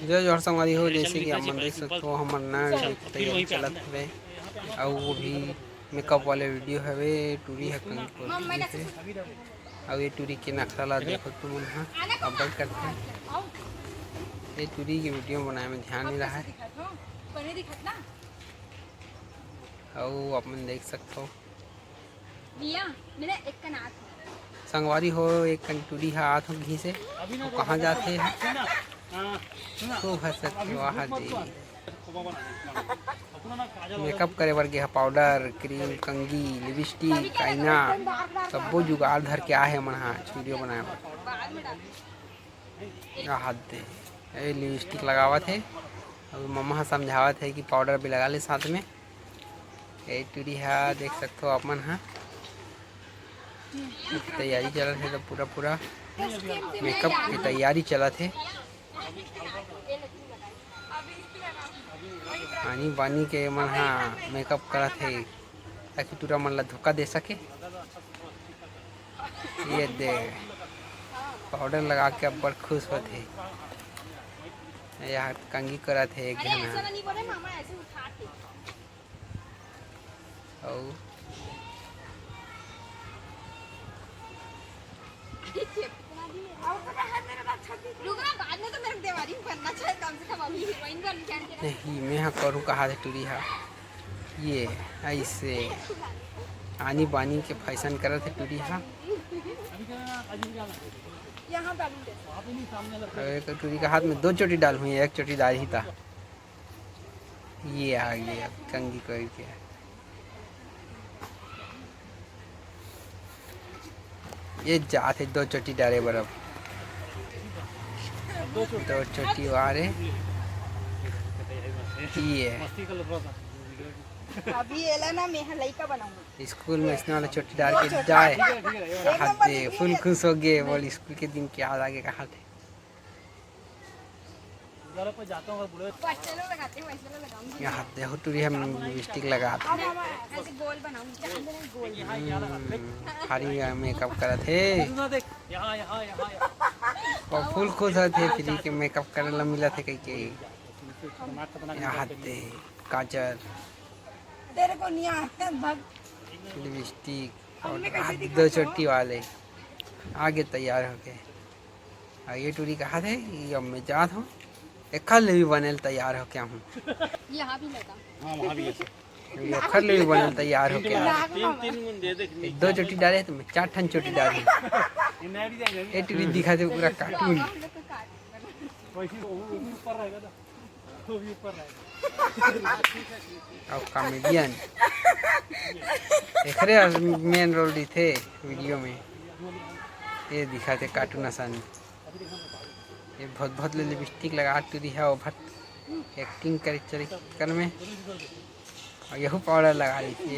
जय जोहर संगवारी हो। जैसे कि आप मन देख सकते हो हमर नया तैयारी चलत हवे अउ वो भी मेकअप वाले वीडियो हवे। टूरी है अउ ये टूरी के नखरा ला देखो तुमन ह अब्बड़ करथे। ये टूरी के वीडियो बनाए में ध्यान नहीं रहा है अउ आप मन देख सकते हो संगवारी हो। एक टूरी ह आत हो घी से कहाँ जाते खूब हंसत वाह दे मेकअप करे बर गया पाउडर क्रीम कंगी लिपस्टिक आईना सब्बो जुगाड़ धर के आए मन ह वीडियो बनाए बर। हाथ दे ए लिपस्टिक लगावत है और मम्मा ह समझावत है कि पाउडर भी लगा ले साथ में। ए टूरी ह देख सकते हो आप मन ह तैयारी चलत है तो पूरा मेकअप की तैयारी चलत है। आनी बानी के मन ह मेकअप करत है ताकि टूरा मन ला धोखा दे सके। ये दे पाउडर लगा के अब्बड़ खुश होथे। यार कंगी करत है एक झन अउ नहीं मैं करूँ कहा टूरी हा ये ऐसे आनी बानी के फैशन करत है टूरी हा। एक टूरी का हाथ में 2 चोटी डाल हुई एक चोटी डाल ही था। ये आ गया कंगी करके ये जाते 2 चोटी डाले बर्फ 2 चोटी वारे ये अभी एला ना मैं लइका बनाऊंगा स्कूल में इसने वाला चोटी डाल के जाए हाथ दे फुल खुश हो गए बोल स्कूल के दिन क्या आगे कहा थे। यहाँ देखो टूरी हम लिपस्टिक लगा भारी मेकअप करा थे और फुल खुश थे फ्री के मेकअप करे ला मिला थे कई के यहाँ दे काजल तेरे को नहीं आता लिपस्टिक और 2 चोटी वाले आगे तैयार हो गए। और ये टूरी कहा थे ये अब मैं जात हूँ एक खल भी बने तैयार हो क्या हूँ यहाँ भी लगा हाँ वहाँ भी है खल भी बने तैयार हो क्या 2 चोटी डाले तो मैं 4 ठन चोटी डाली ये टूरी दिखा थे पूरा कार्टून और कॉमेडियन एक मेन रोल दी थे वीडियो में ये दिखा थे कार्टून आसानी ये बहुत लिपस्टिक लगा टूरी है और बहुत एक्टिंग कर में और यही पाउडर लगा ली थी।